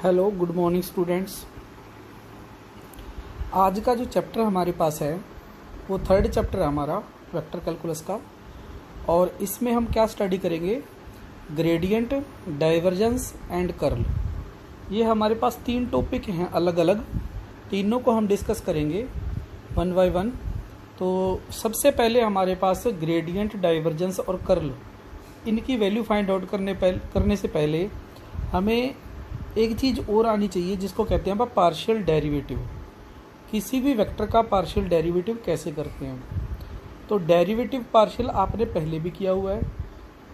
Hello, good morning students. आज का जो चैप्टर हमारे पास है वो थर्ड चैप्टर है हमारा वेक्टर कैलकुलस का। और इसमें हम क्या स्टडी करेंगे? Gradient, divergence and curl. ये हमारे पास तीन टॉपिक हैं अलग अलग, तीनों को हम डिस्कस करेंगे वन बाय वन। तो सबसे पहले हमारे पास ग्रेडियंट, डाइवर्जेंस और कर्ल, इनकी वैल्यू फाइंड आउट करने से पहले हमें एक चीज़ और आनी चाहिए जिसको कहते हैं पार्शियल डेरिवेटिव। किसी भी वेक्टर का पार्शियल डेरिवेटिव कैसे करते हैं? तो डेरिवेटिव पार्शियल आपने पहले भी किया हुआ है,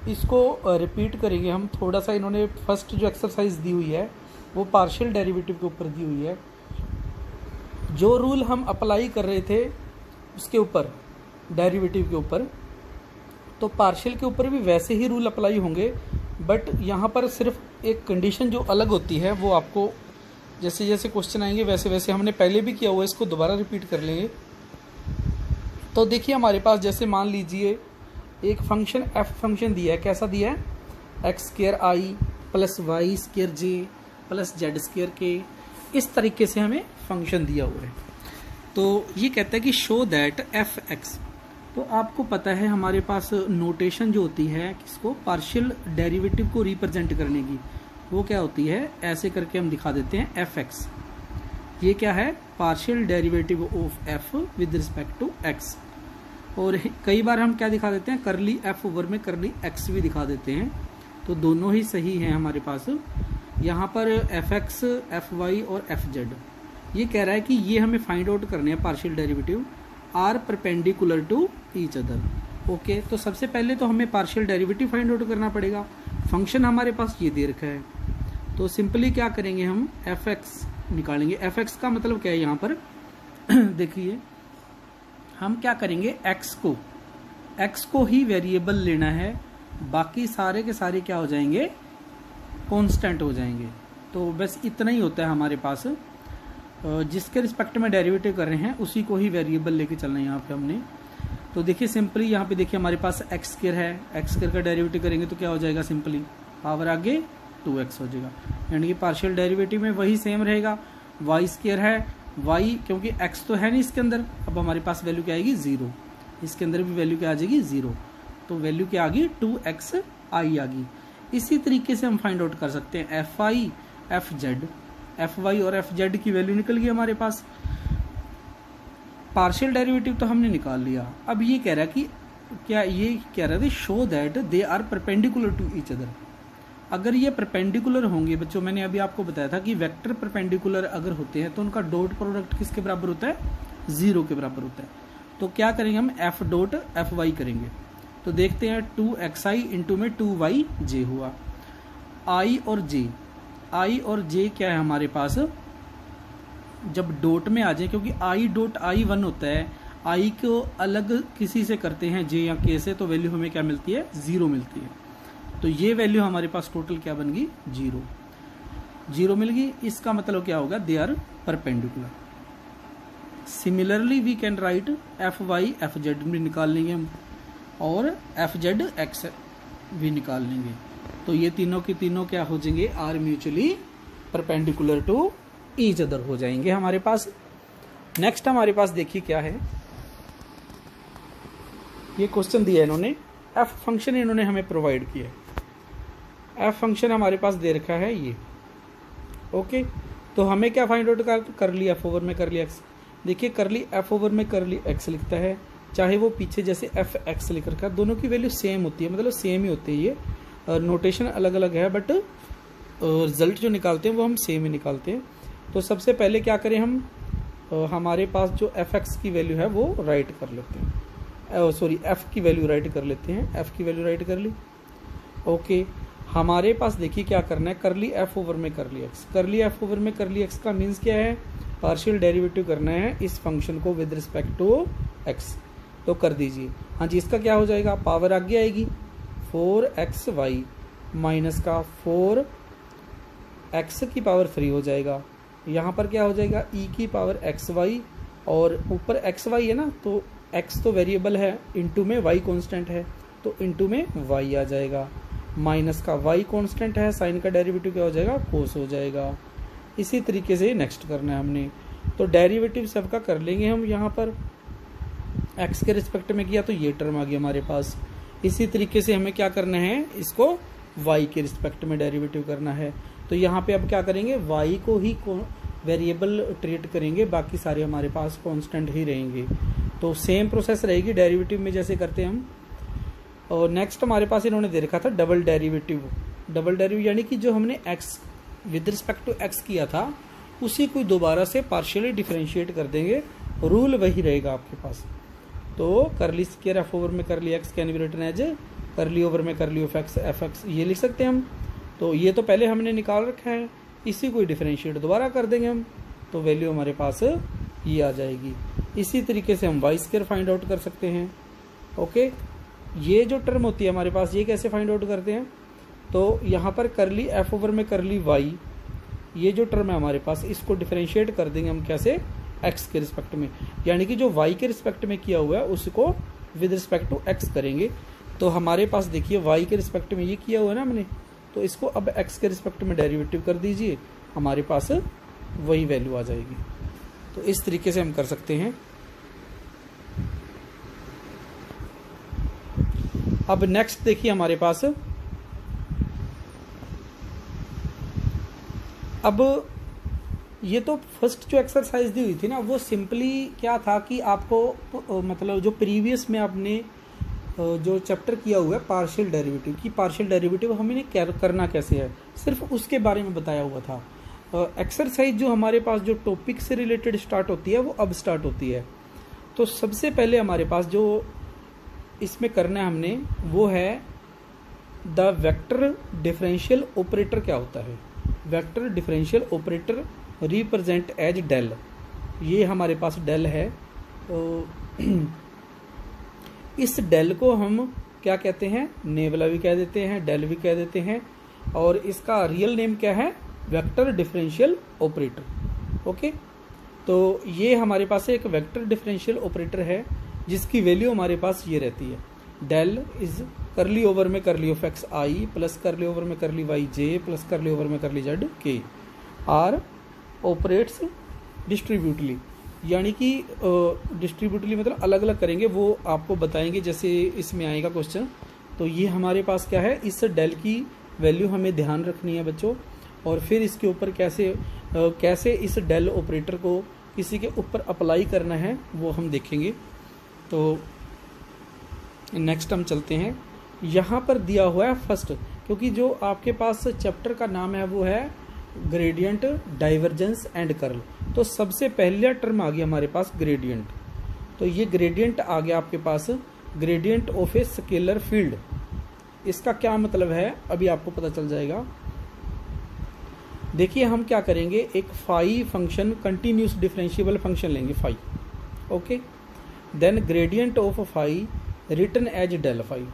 इसको रिपीट करेंगे हम थोड़ा सा। इन्होंने फर्स्ट जो एक्सरसाइज दी हुई है वो पार्शियल डेरिवेटिव के ऊपर दी हुई है। जो रूल हम अप्लाई कर रहे थे उसके ऊपर, डेरिवेटिव के ऊपर, तो पार्शियल के ऊपर भी वैसे ही रूल अप्लाई होंगे। बट यहाँ पर सिर्फ एक कंडीशन जो अलग होती है वो आपको जैसे जैसे क्वेश्चन आएंगे वैसे वैसे, हमने पहले भी किया हुआ है, इसको दोबारा रिपीट कर लेंगे। तो देखिए हमारे पास जैसे मान लीजिए एक फंक्शन एफ फंक्शन दिया है। कैसा दिया है? एक्स स्क्वायर आई प्लस वाई स्क्वायर जे प्लस जेड स्क्वायर के, इस तरीके से हमें फंक्शन दिया हुआ है। तो ये कहता है कि शो दैट एफ एक्स। तो आपको पता है हमारे पास नोटेशन जो होती है किसको, पार्शियल डेरिवेटिव को रिप्रेजेंट करने की, वो क्या होती है? ऐसे करके हम दिखा देते हैं एफ एक्स। ये क्या है? Partial derivative of f with respect to x. और कई बार हम क्या दिखा देते हैं? करली एफ ओवर में करली एक्स भी दिखा देते हैं। तो दोनों ही सही हैं हमारे पास। यहाँ पर एफ एक्स, एफ वाई और एफ जेड, ये कह रहा है कि ये हमें फाइंड आउट करने हैं partial derivative are perpendicular to each other. Okay, तो सबसे पहले तो हमें पार्शियल डेरिवेटिव फाइंड आउट करना पड़ेगा। फंक्शन हमारे पास ये दे रखा है, तो सिंपली क्या करेंगे? हम एफ एक्स निकालेंगे। एफ एक्स का मतलब क्या है यहाँ पर? देखिए हम क्या करेंगे, एक्स को ही वेरिएबल लेना है, बाकी सारे के सारे क्या हो जाएंगे? कांस्टेंट हो जाएंगे। तो बस इतना ही होता है हमारे पास। जिसके रिस्पेक्ट में डेरिवेटिव कर रहे हैं उसी को ही वेरिएबल लेके चलना है यहाँ पे हमने। तो देखिए सिंपली यहाँ पे देखिए हमारे पास एक्स स्क्वायर है, एक्स स्क्वायर का डेरिवेटिव करेंगे तो क्या हो जाएगा? सिंपली पावर आगे 2x हो जाएगा, यानी कि पार्शियल डेरिवेटिव में वही सेम रहेगा। वाई स्क्वायर है, वाई क्योंकि x तो है नहीं इसके अंदर, अब हमारे पास वैल्यू क्या आएगी? 0। इसके अंदर भी वैल्यू क्या आ जाएगी? 0। तो वैल्यू क्या आ गई? 2x आई आ गई। इसी तरीके से हम फाइंड आउट कर सकते हैं f i, f z. F y और एफ जेड की वैल्यू निकल गई हमारे पास। पार्शियल डेरिवेटिव तो हमने निकाल लिया। अब ये कह रहा है कि क्या, ये कह रहा था show that they are perpendicular to each other. अगर ये परपेंडिकुलर होंगे बच्चों, मैंने अभी आपको बताया था कि वेक्टर परपेंडिकुलर अगर होते हैं तो उनका डॉट प्रोडक्ट किसके बराबर होता है? 0 के बराबर होता है। तो क्या करेंगे हम? एफ डॉट एफ वाई करेंगे। तो देखते हैं 2xi इंटू में 2yj हुआ। आई और जे क्या है हमारे पास? जब डॉट में आ जाए, क्योंकि आई डॉट आई 1 होता है, आई को अलग किसी से करते हैं जे या के से, तो वैल्यू हमें क्या मिलती है? 0 मिलती है। तो ये वैल्यू हमारे पास टोटल क्या बन गई? 0 मिल गई। इसका मतलब क्या होगा? They are perpendicular. Similarly we can write f y f z भी निकाल लेंगे हम, और एफ जेड एक्स भी निकाल लेंगे। तो ये तीनों की तीनों क्या हो जाएंगे? Are mutually perpendicular to each other हो जाएंगे हमारे पास। नेक्स्ट हमारे पास देखिए क्या है, ये क्वेश्चन दिया है इन्होंने। एफ फंक्शन इन्होंने हमें प्रोवाइड किया है। एफ फंक्शन हमारे पास दे रखा है ये। ओके, तो हमें क्या फाइंड आउट कर लिया? एफ ओवर में कर लिया एक्स। देखिए करली एफ ओवर में कर ली एक्स लिखता है, चाहे वो पीछे जैसे एफ एक्स लिख रखा है, दोनों की वैल्यू सेम होती है, मतलब सेम ही होती है। ये नोटेशन अलग अलग है बट रिजल्ट जो निकालते हैं वो हम सेम ही निकालते हैं। तो सबसे पहले क्या करें हम? हमारे पास जो एफ एक्स की वैल्यू है वो राइट कर लेते हैं, सॉरी एफ की वैल्यू राइट कर लेते हैं। एफ की वैल्यू राइट कर ली। ओके, हमारे पास देखिए क्या करना है? करली एफ ओवर में करली एक्स। करली एफ ओवर में करली एक्स का मीन्स क्या है? पार्शियल डेरिवेटिव करना है इस फंक्शन को विद रिस्पेक्ट टू एक्स। तो कर दीजिए। हाँ जी, इसका क्या हो जाएगा? पावर आगे आएगी 4xy माइनस का 4x की पावर 3 हो जाएगा। यहाँ पर क्या हो जाएगा? e की पावर xy, और ऊपर xy है ना, तो x तो वेरिएबल है, इंटू में y कांस्टेंट है, तो इंटू में y आ जाएगा। माइनस का y कांस्टेंट है, साइन का डेरिवेटिव क्या हो जाएगा? कोस हो जाएगा। इसी तरीके से नेक्स्ट करना है हमने। तो डेरिवेटिव सबका कर लेंगे हम। यहाँ पर x के रिस्पेक्ट में किया तो ये टर्म आ गया हमारे पास। इसी तरीके से हमें क्या करना है, इसको y के रिस्पेक्ट में डेरिवेटिव करना है। तो यहाँ पे अब क्या करेंगे, y को ही वेरिएबल ट्रीट करेंगे, बाकी सारे हमारे पास कांस्टेंट ही रहेंगे। तो सेम प्रोसेस रहेगी डेरिवेटिव में जैसे करते हैं हम। और नेक्स्ट हमारे पास इन्होंने दे रखा था डबल डेरिवेटिव। डबल डेरिवेटिव यानी कि जो हमने x with respect to x किया था उसी को दोबारा से पार्शियली डिफरेंशिएट कर देंगे, रूल वही रहेगा आपके पास। तो करली स्क्वायर एफ ओवर में curly x can be written as curly over में curly of x F x, ये लिख सकते हैं हम। तो ये तो पहले हमने निकाल रखा है, इसी को डिफरेंशिएट दोबारा कर देंगे हम, तो वैल्यू हमारे पास ये आ जाएगी। इसी तरीके से हम वाई स्क्वायर फाइंड आउट कर सकते हैं। ओके, ये जो टर्म होती है हमारे पास, ये कैसे फाइंड आउट करते हैं, तो यहाँ पर करली एफ ओवर में करली वाई, ये जो टर्म है हमारे पास, इसको डिफरेंशिएट कर देंगे हम कैसे, x के रिस्पेक्ट में, यानी कि जो y के रिस्पेक्ट में किया हुआ है उसको विद रिस्पेक्ट टू x करेंगे। तो हमारे पास देखिए y के रिस्पेक्ट में ये किया हुआ है ना हमने, तो इसको अब x के रिस्पेक्ट में डेरिवेटिव कर दीजिए, हमारे पास वही वैल्यू आ जाएगी। तो इस तरीके से हम कर सकते हैं। अब नेक्स्ट देखिए हमारे पास, अब ये तो फर्स्ट जो एक्सरसाइज दी हुई थी ना, वो सिंपली क्या था कि आपको मतलब जो प्रीवियस में आपने जो चैप्टर किया हुआ है पार्शियल डेरिवेटिव की, पार्शियल डेरिवेटिव हमें करना कैसे है, सिर्फ उसके बारे में बताया हुआ था। एक्सरसाइज जो हमारे पास जो टॉपिक से रिलेटेड स्टार्ट होती है वो अब स्टार्ट होती है। तो सबसे पहले हमारे पास जो इसमें करना है हमने, वो है द वेक्टर डिफरेंशियल ऑपरेटर क्या होता है। Vector differential operator represent as del, ये हमारे पास डेल है। तो इस डेल को हम क्या कहते हैं, नेबुला भी कह देते हैं, डेल भी कह देते हैं, और इसका रियल नेम क्या है, वेक्टर डिफरेंशियल ऑपरेटर। ओके, तो ये हमारे पास एक वेक्टर डिफरेंशियल ऑपरेटर है जिसकी वैल्यू हमारे पास ये रहती है, डेल इज करली ओवर में curly of x I plus करली ओवर में करली वाई जे प्लस करली ओवर में करली जेड के आर ऑपरेट्स डिस्ट्रीब्यूटली, यानी कि डिस्ट्रीब्यूटली मतलब अलग अलग करेंगे, वो आपको बताएंगे जैसे इसमें आएगा क्वेश्चन। तो ये हमारे पास क्या है, इस डेल की वैल्यू हमें ध्यान रखनी है बच्चों, और फिर इसके ऊपर कैसे इस डेल ऑपरेटर को किसी के ऊपर अप्लाई करना है वो हम देखेंगे। तो नेक्स्ट हम चलते हैं, यहाँ पर दिया हुआ है फर्स्ट, क्योंकि जो आपके पास चैप्टर का नाम है वो है ग्रेडियंट, डाइवर्जेंस एंड कर्ल। तो सबसे पहला टर्म आ गया हमारे पास ग्रेडियंट। तो ये ग्रेडियंट आ गया आपके पास, gradient of a scalar field. इसका क्या मतलब है अभी आपको पता चल जाएगा। देखिए हम क्या करेंगे, एक phi function, continuous differentiable function लेंगे phi. Okay, then gradient of phi written as del phi,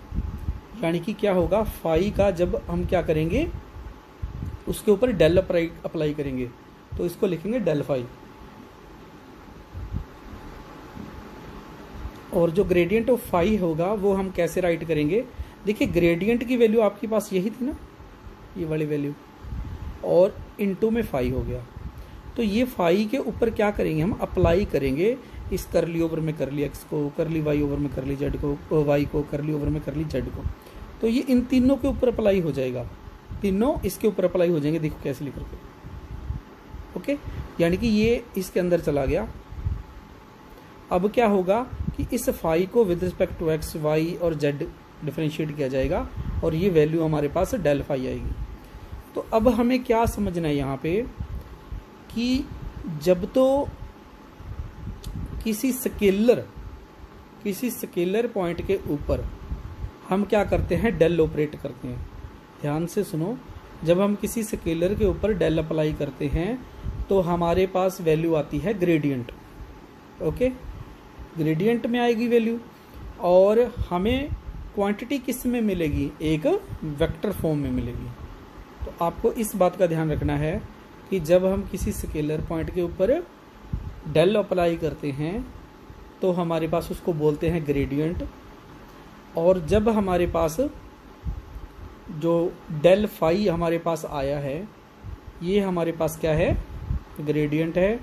यानी कि क्या होगा, फाई का जब हम क्या करेंगे उसके ऊपर डेल अप्लाई करेंगे, तो इसको लिखेंगे डेल फाई। और जो ग्रेडियंट ऑफ फाई होगा वो हम कैसे राइट करेंगे, देखिए ग्रेडियंट की वैल्यू आपके पास यही थी ना, ये वाली वैल्यू, और इनटू में फाई हो गया। तो ये फाई के ऊपर क्या करेंगे, हम अप्लाई करेंगे इस करली ओवर में करली एक्स को, करली वाई ओवर में करली जेड को, वाई को करली ओवर में करली जेड को। तो ये इन तीनों के ऊपर अप्लाई हो जाएगा, तीनों इसके ऊपर अप्लाई हो जाएंगे, देखो कैसे लिख करके। ओके, यानी कि ये इसके अंदर चला गया। अब क्या होगा कि इस फाई को with respect to x, y और जेड डिफरेंशिएट किया जाएगा, और ये वैल्यू हमारे पास डेल फाई आएगी। तो अब हमें क्या समझना है यहाँ पे कि जब तो किसी स्केलर पॉइंट के ऊपर हम क्या करते हैं, डेल ऑपरेट करते हैं। ध्यान से सुनो, जब हम किसी स्केलर के ऊपर डेल अप्लाई करते हैं तो हमारे पास वैल्यू आती है ग्रेडियंट। ओके, ग्रेडियंट में आएगी वैल्यू, और हमें क्वांटिटी किस में मिलेगी, एक वेक्टर फॉर्म में मिलेगी। तो आपको इस बात का ध्यान रखना है कि जब हम किसी स्केलर पॉइंट के ऊपर डेल अप्लाई करते हैं तो हमारे पास उसको बोलते हैं ग्रेडियंट, और जब हमारे पास जो डेल फाई हमारे पास आया है, ये हमारे पास क्या है, ग्रेडियंट है,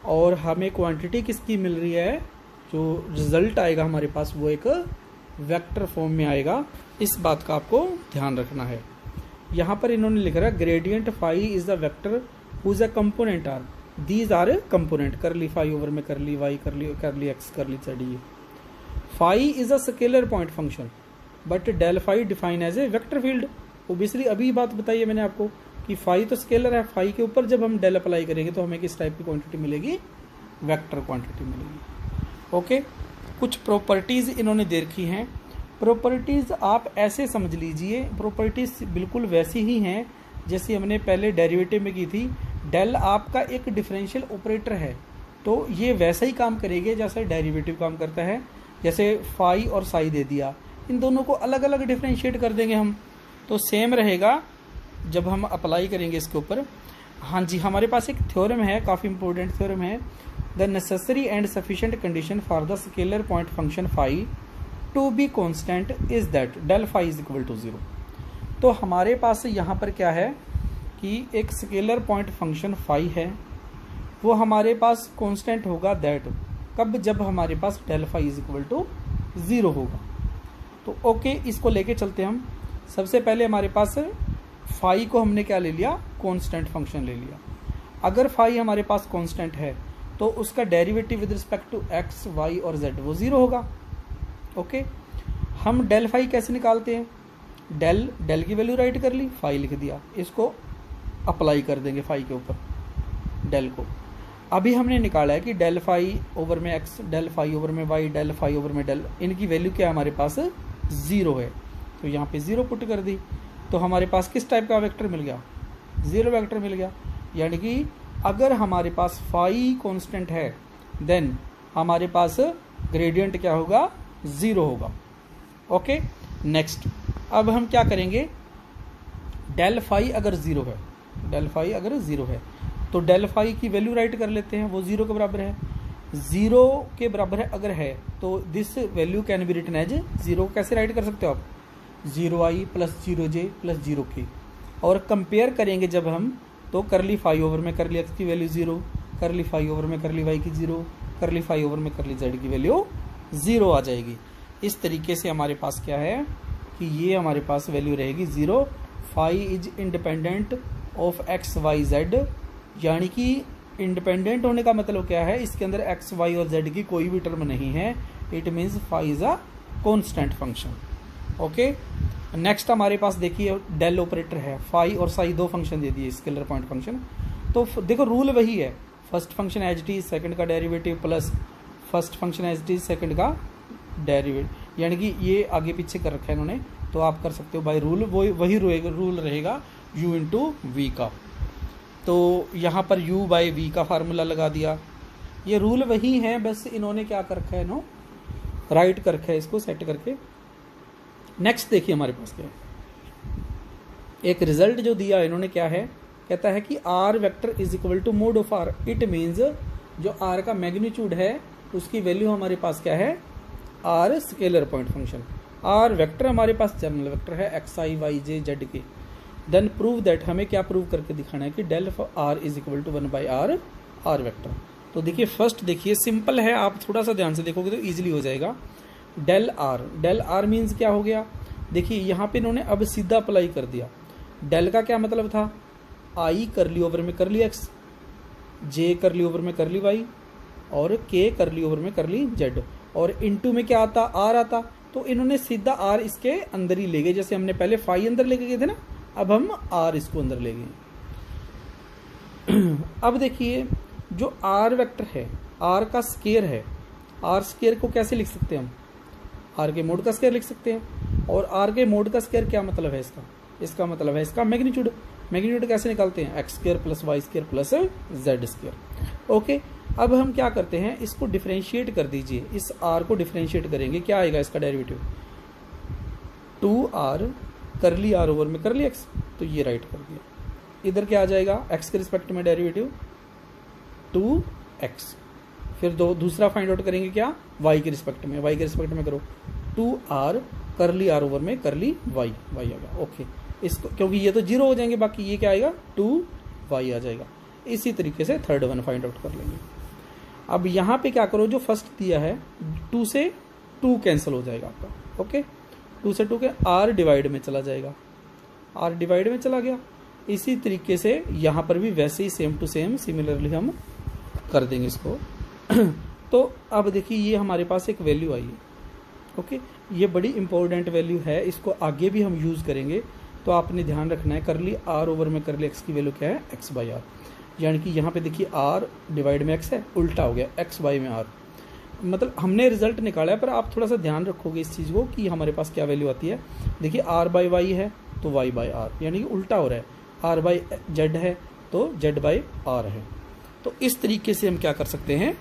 और हमें क्वांटिटी किसकी मिल रही है, जो रिजल्ट आएगा हमारे पास वो एक वेक्टर फॉर्म में आएगा। इस बात का आपको ध्यान रखना है। यहाँ पर इन्होंने लिख रहा है gradient phi is the vector whose a component are, these are component, curly phi over में curly y curly x curly z. ये phi is a scalar point function but del phi define as a vector field. Obviously अभी बात बताइए मैंने आपको कि phi तो scalar है, फाई के ऊपर जब हम डेल अप्लाई करेंगे तो हमें किस टाइप की क्वांटिटी मिलेगी, वेक्टर क्वांटिटी मिलेगी। ओके, कुछ प्रॉपर्टीज इन्होंने दे रखी हैं। प्रॉपर्टीज आप ऐसे समझ लीजिए, प्रॉपर्टीज बिल्कुल वैसी ही हैं जैसे हमने पहले डेरिवेटिव में की थी। डेल आपका एक डिफरेंशियल ऑपरेटर है, तो ये वैसा ही काम करेगी जैसे डेरिवेटिव काम करता है। जैसे फाई और साई दे दिया, इन दोनों को अलग अलग डिफरेंशिएट कर देंगे हम, तो सेम रहेगा जब हम अप्लाई करेंगे इसके ऊपर। हाँ जी, हमारे पास एक थ्योरम है, काफ़ी इंपॉर्टेंट थ्योरम है, the necessary and sufficient condition for the scalar point function phi to be constant is that del phi is equal to 0। तो हमारे पास यहाँ पर क्या है कि एक स्केलर पॉइंट फंक्शन फाई है, वो हमारे पास कांस्टेंट होगा दैट कब, जब हमारे पास del phi is equal to 0 होगा। तो ओके, इसको लेके चलते हम। सबसे पहले हमारे पास फाई को हमने क्या ले लिया, कांस्टेंट फंक्शन ले लिया। अगर फाई हमारे पास कांस्टेंट है तो उसका derivative with respect to x y और जेड वो 0 होगा। ओके, हम डेल फाई कैसे निकालते हैं, डेल की वैल्यू राइट कर ली, फाई लिख दिया, इसको अप्लाई कर देंगे फाई के ऊपर डेल को। अभी हमने निकाला है कि डेल फाई ओवर में एक्स, डेल फाई ओवर में वाई, डेल फाई ओवर में डेल, इनकी वैल्यू क्या है हमारे पास 0 है, तो यहाँ पे 0 पुट कर दी, तो हमारे पास किस टाइप का वेक्टर मिल गया, 0 वेक्टर मिल गया। यानी कि अगर हमारे पास फाई कांस्टेंट है देन हमारे पास ग्रेडियंट क्या होगा, 0 होगा। ओके, नेक्स्ट अब हम क्या करेंगे, डेल फाई अगर 0 है, डेल फाई अगर 0 है तो डेल फाई की वैल्यू राइट कर लेते हैं, वो 0 के बराबर है। 0 के बराबर है अगर है तो this value can be written as 0। कैसे राइट कर सकते हो आप, 0i plus 0j plus 0k। और कंपेयर करेंगे जब हम, तो करली फाई ओवर में करली एक्स की वैल्यू 0, करली फाई ओवर में करली वाई की 0, करली फाई ओवर में करली जेड की वैल्यू 0 आ जाएगी। इस तरीके से हमारे पास क्या है कि ये हमारे पास वैल्यू रहेगी 0। Phi is independent of x y z, यानी कि इंडिपेंडेंट होने का मतलब क्या है, इसके अंदर एक्स वाई और जेड की कोई भी टर्म नहीं है। It means phi is a constant function. Okay, next हमारे पास देखिए डेल ऑपरेटर है, फाई और साई दो फंक्शन दे दिए स्केलर पॉइंट फंक्शन। तो देखो रूल वही है, first function H T second का derivative plus first function H T second का डेरिवेटिव, यानी कि ये आगे पीछे कर रखा है इन्होंने, तो आप कर सकते हो बाय रूल, वही रूल रहेगा u इंटू वी का। तो यहाँ पर u बाय वी का फार्मूला लगा दिया, ये रूल वही है, बस इन्होंने क्या कर रखा है, नो राइट कर रखा है इसको सेट करके। नेक्स्ट देखिए हमारे पास क्या है, एक रिजल्ट जो दिया इन्होंने क्या है, कहता है कि r vector is equal to mod of r। It means जो r का मैग्नीट्यूड है उसकी वैल्यू हमारे पास क्या है, r scalar point function. r vector हमारे पास जनरल वेक्टर है x i y j z के। देन प्रूव दैट, हमें क्या प्रूव करके दिखाना है कि del r is equal to 1 by r vector. तो देखिए फर्स्ट देखिए सिंपल है, आप थोड़ा सा ध्यान से देखोगे तो इजीली हो जाएगा। डेल आर मीन्स क्या हो गया, देखिए यहाँ पे इन्होंने अब सीधा अप्लाई कर दिया। डेल का क्या मतलब था, आई करली ओवर में करली एक्स, जे करली ओवर में करली वाई और के करली ओवर में करली जेड, और इनटू में क्या आता, आर आता। तो इन्होंने सीधा आर इसके अंदर ही ले गए, जैसे हमने पहले फाई अंदर लेके गए थे ना, अब हम आर इसको अंदर ले गए। अब देखिए जो आर वेक्टर है, आर का स्केयर है, आर स्केयर को कैसे लिख सकते हैं हम, आर के मोड का स्केयर लिख सकते हैं। और आर के मोड का स्केयर क्या मतलब है इसका मतलब है इसका मैग्नीट्यूड। मैग्नीट्यूड कैसे निकालते हैं, x square plus y square plus z square. Okay, अब हम क्या करते हैं, इसको डिफरेंशिएट कर दीजिए, इस आर को डिफरेंशिएट करेंगे, क्या आएगा इसका डेरिवेटिव, 2r करली आर ओवर में करली एक्स, तो ये राइट कर दिया। इधर क्या आ जाएगा, एक्स के रिस्पेक्ट में डेरिवेटिव 2x, फिर दूसरा फाइंड आउट करेंगे क्या, y के रिस्पेक्ट में, y के रिस्पेक्ट में करो 2r करली आर ओवर में करली y आ गया। ओके, इसको क्योंकि ये तो 0 हो जाएंगे, बाकी ये क्या आएगा 2y आ जाएगा। इसी तरीके से थर्ड वन फाइंड आउट कर लेंगे। अब यहाँ पे क्या करो, जो फर्स्ट दिया है 2 से 2 कैंसिल हो जाएगा आपका। ओके, 2 से 2 के r डिवाइड में चला जाएगा, r डिवाइड में चला गया। इसी तरीके से यहाँ पर भी वैसे ही सेम टू सेम सिमिलरली हम कर देंगे इसको। तो अब देखिए ये हमारे पास एक वैल्यू आई है। ओके, ये बड़ी इंपॉर्टेंट वैल्यू है, इसको आगे भी हम यूज़ करेंगे। तो आपने ध्यान रखना है करली r ओवर में करली x की वैल्यू क्या है, x बाई आर। यानी कि यहाँ पे देखिए r डिवाइड में x है, उल्टा हो गया x बाई में r। मतलब हमने रिजल्ट निकाला है, पर आप थोड़ा सा ध्यान रखोगे इस चीज़ को कि हमारे पास क्या वैल्यू आती है। देखिए r बाई वाई है तो y बाई आर, यानी कि उल्टा हो रहा है। r बाई जेड है तो z बाई आर है। तो इस तरीके से हम क्या कर सकते हैं,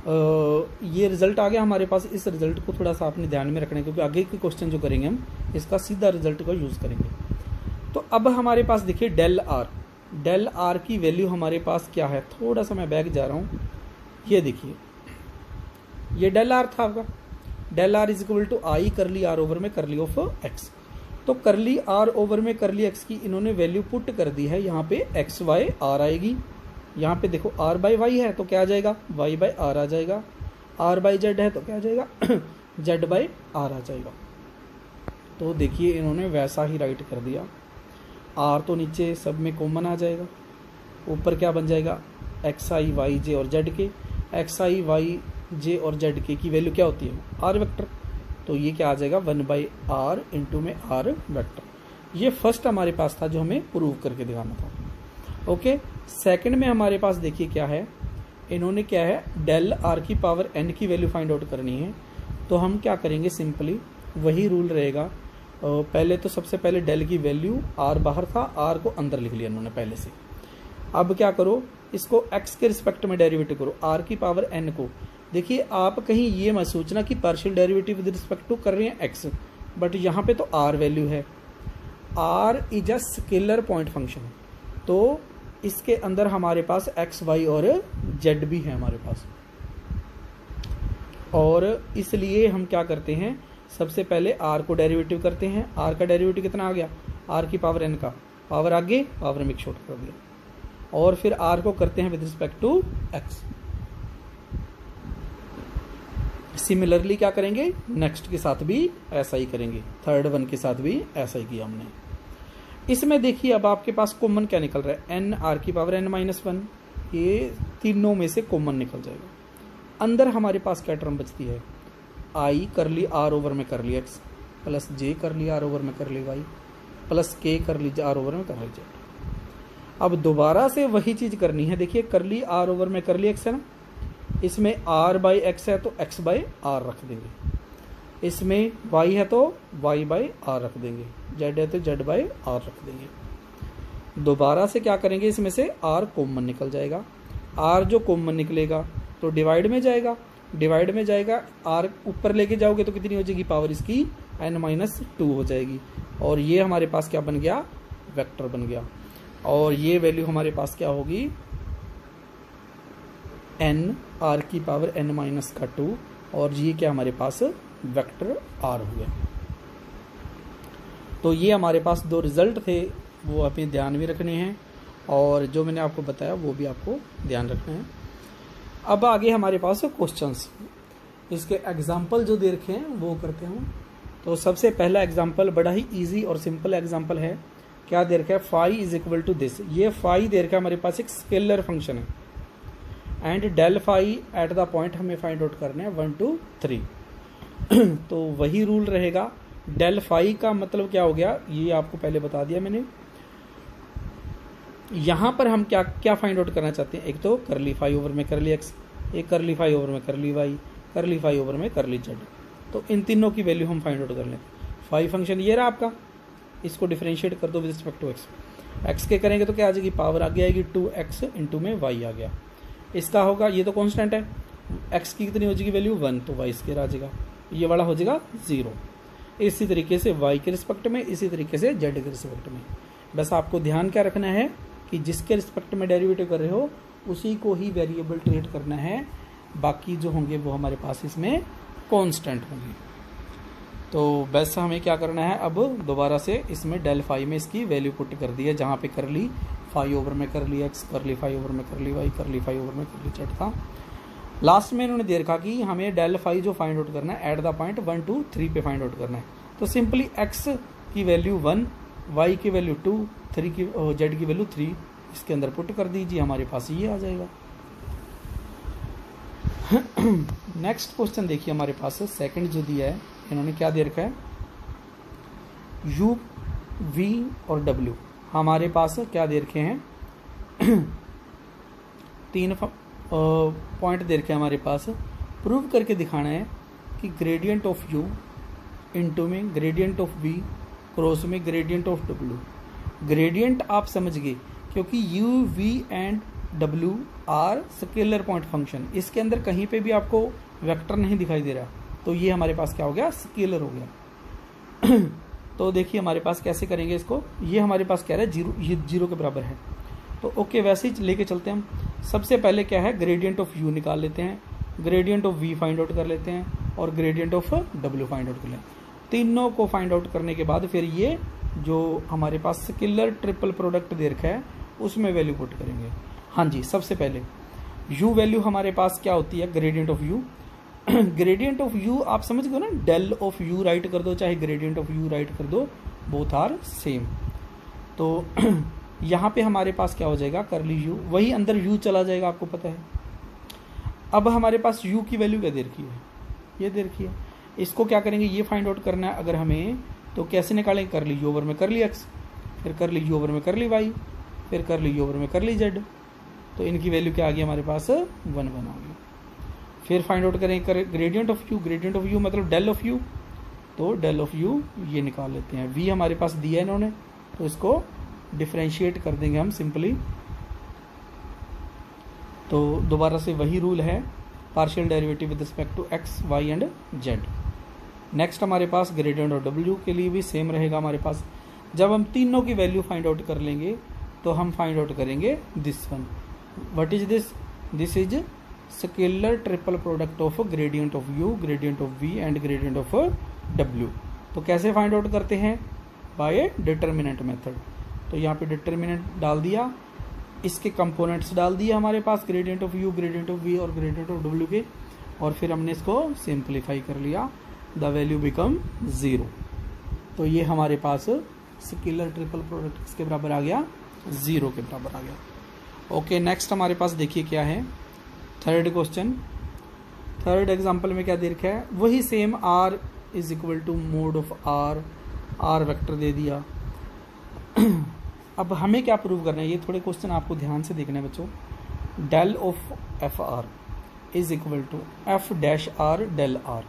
ये रिजल्ट आ गया हमारे पास। इस रिजल्ट को थोड़ा सा आपने ध्यान में रखना है, क्योंकि आगे के क्वेश्चन जो करेंगे हम इसका सीधा रिजल्ट का यूज़ करेंगे। तो अब हमारे पास देखिए डेल आर की वैल्यू हमारे पास क्या है, थोड़ा सा मैं बैक जा रहा हूँ। ये देखिए ये डेल आर था आपका, del are is equal to I curly R over में करली ऑफ एक्स। तो करली आर ओवर में करली एक्स की इन्होंने वैल्यू पुट कर दी है, यहाँ पे एक्स वाई आर आएगी। यहाँ पे देखो r बाई वाई है तो क्या आ जाएगा, y बाई आर आ जाएगा। r बाई जेड है तो क्या आ जाएगा, z बाई आर आ जाएगा। तो देखिए इन्होंने वैसा ही राइट कर दिया। r तो नीचे सब में कॉमन आ जाएगा, ऊपर क्या बन जाएगा, एक्स आई वाई जे और जेड के। एक्स आई वाई जे और जेड के की वैल्यू क्या होती है, r वेक्टर। तो ये क्या आ जाएगा, 1 बाई आर इंटू में r वेक्टर। ये फर्स्ट हमारे पास था जो हमें प्रूव करके दिखाना था। ओके, सेकंड में हमारे पास देखिए क्या है, इन्होंने क्या है डेल आर की पावर एन की वैल्यू फाइंड आउट करनी है। तो हम क्या करेंगे, सिंपली वही रूल रहेगा। पहले तो सबसे पहले डेल की वैल्यू आर बाहर था, आर को अंदर लिख लिया इन्होंने पहले से। अब क्या करो, इसको एक्स के रिस्पेक्ट में डेरिवेटिव करो, आर की पावर एन को। देखिए आप कहीं ये मत सोचना कि partial derivative with respect to कर रहे हैं एक्स, बट यहाँ पे तो आर वैल्यू है। R is a scalar point function, तो इसके अंदर हमारे पास एक्स वाई और जेड भी है हमारे पास। और इसलिए हम क्या करते हैं, सबसे पहले आर को डेरिवेटिव करते हैं। आर का डेरिवेटिव कितना आ गया, आर की पावर एन का, पावर आगे पावर में छोटा कर दिया, और फिर आर को करते हैं with respect to x. Similarly क्या करेंगे, नेक्स्ट के साथ भी ऐसा ही करेंगे, थर्ड वन के साथ भी ऐसा ही किया हमने। इसमें देखिए अब आपके पास कॉमन क्या निकल रहा है, एन आर की पावर एन माइनस 1, ये तीनों में से कॉमन निकल जाएगा। अंदर हमारे पास क्या टर्म बचती है, आई करली आर ओवर में करली एक्स प्लस जे करली आर ओवर में करली वाई प्लस के करली आर ओवर में करली जेड। अब दोबारा से वही चीज करनी है। देखिए करली आर ओवर में करली एक्स है ना, इसमें आर बाई एक्स है तो एक्स बाई आर रख देंगे, इसमें y है तो y बाई आर रख देंगे, z है तो z बाई आर रख देंगे। दोबारा से क्या करेंगे, इसमें से r कॉमन निकल जाएगा। r जो कॉमन निकलेगा तो डिवाइड में जाएगा, डिवाइड में जाएगा, r ऊपर लेके जाओगे तो कितनी हो जाएगी, पावर इसकी n-2 हो जाएगी। और ये हमारे पास क्या बन गया, वेक्टर बन गया। और ये वैल्यू हमारे पास क्या होगी, n r की पावर n-2, और ये क्या हमारे पास वेक्टर r हो गया। तो ये हमारे पास दो रिजल्ट थे, वो अपने ध्यान में रखने हैं, और जो मैंने आपको बताया वो भी आपको ध्यान रखना है। अब आगे हमारे पास क्वेश्चंस, इसके एग्जाम्पल जो दे रखे हैं वो करते हैं हम। तो सबसे पहला एग्जाम्पल बड़ा ही इजी और सिंपल एग्जाम्पल है। क्या दे रखा है, phi is equal to this. ये फाई दे रखा है हमारे पास एक स्केलर फंक्शन है, and del phi at the point हमें फाइंड आउट करने हैं 1 2 3। तो वही रूल रहेगा। डेल फाई का मतलब क्या हो गया, ये आपको पहले बता दिया मैंने। यहां पर हम क्या क्या फाइंड आउट करना चाहते हैं, एक तो करली फाई ओवर में करली एक्स, एक करली फाई ओवर में करली वाई, करली फाई ओवर में करली जेड। तो इन तीनों की वैल्यू हम फाइंड आउट कर लें। फाई फंक्शन ये रहा आपका, इसको डिफरेंशिएट कर दो with respect to x. X के करेंगे तो क्या आ जाएगी, पावर आगे आएगी 2x इंटू में y आ गया। इसका होगा, ये तो कांस्टेंट है, x की कितनी हो जाएगी वैल्यू 1, तो y स्क्वायर आ जाएगा, ये वाला हो जाएगा 0। इसी तरीके से y के रिस्पेक्ट में, इसी तरीके से z के रिस्पेक्ट में। बस आपको ध्यान क्या रखना है कि जिसके रिस्पेक्ट में डेरिवेटिव कर रहे हो उसी को ही वेरिएबल ट्रीट करना है, बाकी जो होंगे वो हमारे पास इसमें कांस्टेंट होंगे। तो बेस्ट हमें क्या करना है, अब दोबारा से इसमें डेल फाई में इसकी वैल्यू पुट कर दी है, जहाँ पे करली फाई ओवर में करली एक्स, करली फाई ओवर में करली वाई, करली फाई ओवर में करली जेड था। लास्ट में इन्होंने दे रखा कि हमें डेल फाई जो फाइंड आउट करना है एट द पॉइंट 1 2 3 पे फाइंड आउट करना है। तो सिंपली एक्स की वैल्यू 1, वाई की वैल्यू 2, 3 की जेड की वैल्यू 3 इसके अंदर पुट कर दीजिए, हमारे पास ये आ जाएगा। नेक्स्ट क्वेश्चन देखिए हमारे पास सेकंड जो दिया है, इन्होंने क्या दे रखा है, यू वी और डब्ल्यू हमारे पास क्या दे रखे हैं, 3 पॉइंट दे रखे हैं हमारे पास। प्रूव करके दिखाना है कि ग्रेडियंट ऑफ यू इनटू में ग्रेडियंट ऑफ वी क्रॉस में ग्रेडियंट ऑफ डब्ल्यू। ग्रेडियंट आप समझ गए क्योंकि यू वी एंड डब्ल्यू आर स्केलर पॉइंट फंक्शन, इसके अंदर कहीं पे भी आपको वेक्टर नहीं दिखाई दे रहा, तो ये हमारे पास क्या हो गया, स्केलर हो गया। तो देखिए हमारे पास कैसे करेंगे इसको, ये हमारे पास क्या है, जीरो, ये जीरो के बराबर है, तो ओके वैसे ही लेके चलते हैं हम। सबसे पहले क्या है, ग्रेडियंट ऑफ यू निकाल लेते हैं, gradient of v find out कर लेते हैं और ग्रेडियंट ऑफ डब्ल्यू फाइंड आउट कर लेते हैं। तीनों को फाइंड आउट करने के बाद फिर ये जो हमारे पास स्केलर ट्रिपल प्रोडक्ट दे रखा है उसमें वैल्यू पुट करेंगे। हाँ जी, सबसे पहले u वैल्यू हमारे पास क्या होती है, gradient of u। Gradient of u आप समझ गए ना, डेल ऑफ u राइट कर दो चाहे ग्रेडियंट ऑफ u राइट कर दो, बोथ आर सेम। तो यहाँ पे हमारे पास क्या हो जाएगा, करली u, वही अंदर u चला जाएगा, आपको पता है। अब हमारे पास u की वैल्यू क्या दे रखी है, ये दे रखी है, इसको क्या करेंगे, ये फाइंड आउट करना है अगर हमें, तो कैसे निकालेंगे, करली u ओवर में करली x, फिर करली u ओवर में करली y, फिर करली u ओवर में करली z, तो इनकी वैल्यू क्या आ गई हमारे पास, 1 1 आ गई। फिर फाइंड आउट करेंगे gradient of u, gradient of u मतलब डेल ऑफ u, तो डेल ऑफ u ये निकाल लेते हैं। v हमारे पास दिया है इन्होंने, तो इसको डिफरेंशिएट कर देंगे हम सिंपली। तो दोबारा से वही रूल है, partial derivative with respect to x, y and z। Next हमारे पास ग्रेडियंट ऑफ w के लिए भी सेम रहेगा हमारे पास। जब हम तीनों की वैल्यू फाइंड आउट कर लेंगे तो हम फाइंड आउट करेंगे this one. What is this, this is scalar triple product of gradient of u, gradient of v and gradient of w। तो कैसे फाइंड आउट करते हैं, बाय डिटर्मिनेंट मेथड। तो यहाँ पे डिटर्मिनेंट डाल दिया, इसके कंपोनेंट्स डाल दिए हमारे पास, gradient of u, gradient of v और ग्रेडियंट ऑफ w के, और फिर हमने इसको सिंप्लीफाई कर लिया, द वैल्यू बिकम 0। तो ये हमारे पास स्केलर ट्रिपल प्रोडक्ट किसके बराबर आ गया, 0 के बराबर आ गया। ओके, नेक्स्ट हमारे पास देखिए क्या है, थर्ड क्वेश्चन। थर्ड एग्जांपल में क्या दे रखा है, वही same r is equal to mod of r vector दे दिया। अब हमें क्या प्रूव करना है, ये थोड़े क्वेश्चन आपको ध्यान से देखना है बच्चों। Del of F R is equal to f dash r del r.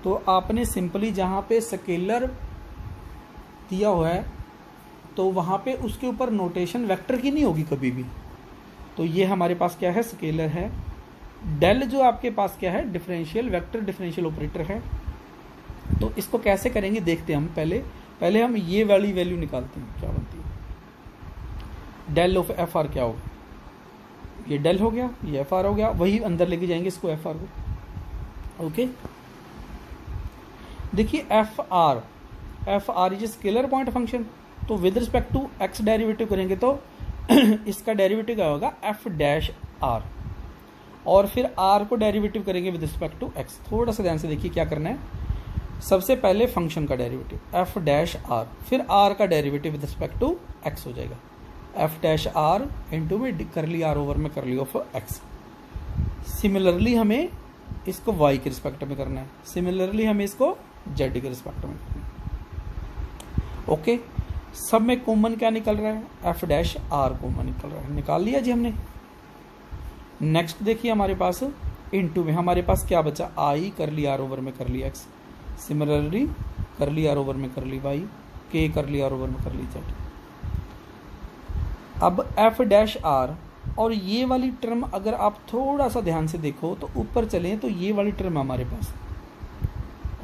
तो आपने सिंपली जहाँ पे स्केलर दिया हुआ है तो वहाँ पे उसके ऊपर नोटेशन वेक्टर की नहीं होगी कभी भी। तो ये हमारे पास क्या है, स्केलर है। डेल जो आपके पास क्या है, डिफरेंशियल वेक्टर डिफरेंशियल ऑपरेटर है। तो इसको कैसे करेंगे देखते हैं हम। पहले हम ये वाली वैल्यू निकालते हैं, क्या बनती है, डेल ऑफ एफ आर क्या होगा, ये डेल हो गया, ये एफ आर हो गया, वही अंदर लेके जाएंगे इसको एफ आर को। ओके, देखिए F are is scalar point function. तो with respect to X derivative करेंगे तो इसका डेरिवेटिव क्या होगा, एफ डैश आर, और फिर आर को डेरिवेटिव करेंगे विद रिस्पेक्ट टू एक्स। थोड़ा सा ध्यान से देखिए क्या करना है, सबसे पहले फंक्शन का डेरिवेटिव एफ डैश आर, फिर आर का derivative with respect to x हो जाएगा, एफ डैश आर इंटू में करली आर ओवर में करली ऑफ एक्स। सिमिलरली हमें इसको y के रिस्पेक्ट में करना है, सिमिलरली हमें इसको z के रिस्पेक्ट में करना है। ओके, सब में कॉमन क्या निकल रहा है, एफ डैश आर कॉमन निकल रहा है, निकाल लिया जी हमने। नेक्स्ट देखिए हमारे पास इनटू में हमारे पास क्या बचा, आई करली आर ओवर में करली एक्स, सिमिलरली करली आर ओवर में करली वाई, के करली आर ओवर में करली जेड। अब एफ डैश आर और ये वाली टर्म अगर आप थोड़ा सा ध्यान से देखो तो ऊपर चलें तो ये वाली टर्म हमारे पास,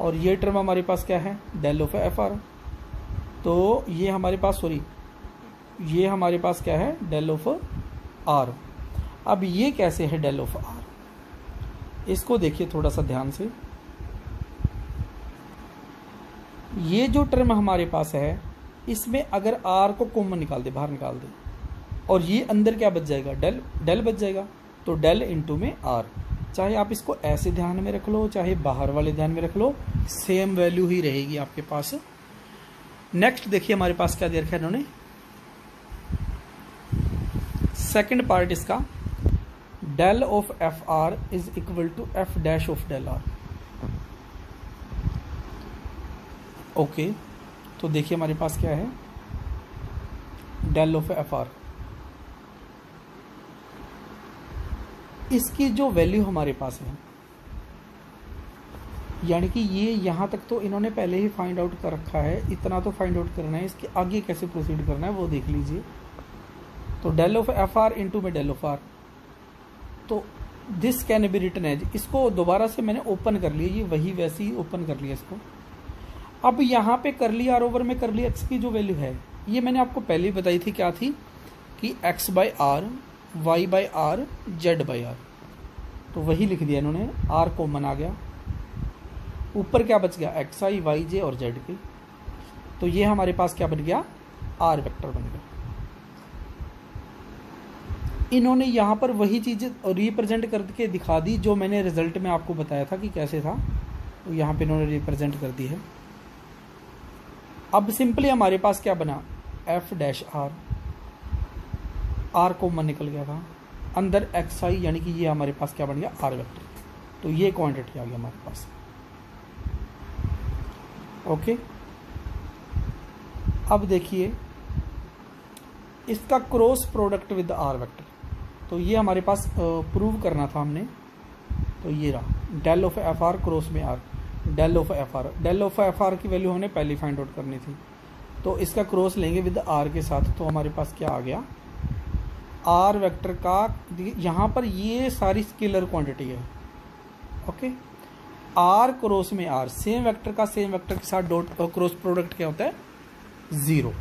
और ये टर्म हमारे पास क्या है, डेल ऑफ एफ आर। तो ये हमारे पास ये हमारे पास क्या है, डेल ऑफ आर। अब ये कैसे है डेल ऑफ आर, इसको देखिए थोड़ा सा ध्यान से। ये जो टर्म हमारे पास है इसमें अगर आर को कॉमन निकाल दे, बाहर निकाल दे, और ये अंदर क्या बच जाएगा, डेल, डेल बच जाएगा। तो डेल इंटू में आर, चाहे आप इसको ऐसे ध्यान में रख लो चाहे बाहर वाले ध्यान में रख लो, सेम वैल्यू ही रहेगी आपके पास। नेक्स्ट देखिए हमारे पास क्या दे रखा है इन्होंने, सेकंड पार्ट इसका, del of F R is equal to f dash of del r. Okay, तो देखिए हमारे पास क्या है, डेल ऑफ एफ आर, इसकी जो वैल्यू हमारे पास है, यानी कि ये यहाँ तक तो इन्होंने पहले ही फाइंड आउट कर रखा है, इतना तो फाइंड आउट करना है, इसके आगे कैसे प्रोसीड करना है वो देख लीजिए। तो del of F r into में डेल ऑफ आर, तो this can be written as, इसको दोबारा से मैंने ओपन कर लिया, ये वही वैसे ही ओपन कर लिया इसको। अब यहाँ पे करली आर ओवर में करली एक्स की जो वैल्यू है, ये मैंने आपको पहले ही बताई थी, क्या थी कि x by are, y by are, z by r, तो वही लिख दिया इन्होंने, आर कॉमन आ गया, ऊपर क्या बच गया, एक्स आई वाई जे और जेड की, तो ये हमारे पास क्या बन गया, आर वेक्टर बन गया। इन्होंने यहाँ पर वही चीज़ रिप्रेजेंट करके दिखा दी जो मैंने रिजल्ट में आपको बताया था कि कैसे था, तो यहाँ पे इन्होंने रिप्रेजेंट कर दी है। अब सिंपली हमारे पास क्या बना, f dash r, r common निकल गया था, अंदर एक्स आई, यानी कि ये हमारे पास क्या बन गया, आर वेक्टर, तो ये क्वांटिटी आ गया हमारे पास। ओके, अब देखिए इसका cross product with r vector, तो ये हमारे पास प्रूव करना था हमने, तो ये रहा del of F R cross में R, del of F R, del of F R की वैल्यू हमने पहले फाइंड आउट करनी थी, तो इसका क्रॉस लेंगे विद आर के साथ, तो हमारे पास क्या आ गया, आर वेक्टर का, यहाँ पर ये सारी स्केलर क्वांटिटी है। ओके, आर क्रॉस में आर, सेम वेक्टर का सेम वेक्टर के साथ डॉट क्रॉस प्रोडक्ट क्या होता है, 0,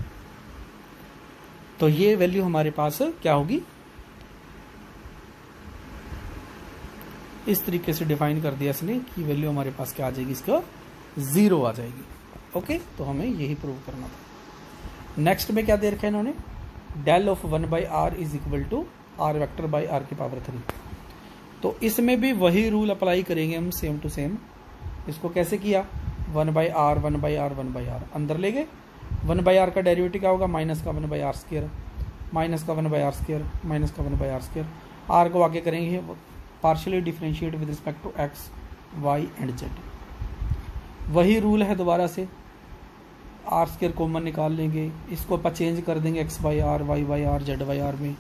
तो ये वैल्यू हमारे पास क्या होगी, इस तरीके से डिफाइन कर दिया इसने कि वैल्यू हमारे पास क्या आ जाएगी, इसका 0 आ जाएगी। ओके, तो हमें यही प्रूव करना था। नेक्स्ट में क्या दे रखा है इन्होंने, del of 1 by r is equal to r vector by are की पावर 3, तो इसमें भी वही रूल अप्लाई करेंगे हम, सेम टू सेम। इसको कैसे किया, 1 by r, 1 by r, 1 by r अंदर ले गए, 1 बाई आर का डेरिवेटिव क्या होगा, माइनस का 1 बाई आर स्क्वायर, माइनस का 1 बाई आर स्क्वायर, माइनस का 1 बाई आर स्क्वायर, आर को आगे करेंगे partially differentiate with respect to x, y and z, वही रूल है दोबारा से, आर स्क्वायर कॉमन निकाल लेंगे, इसको अपन चेंज कर देंगे x by are, y by are, z by r में,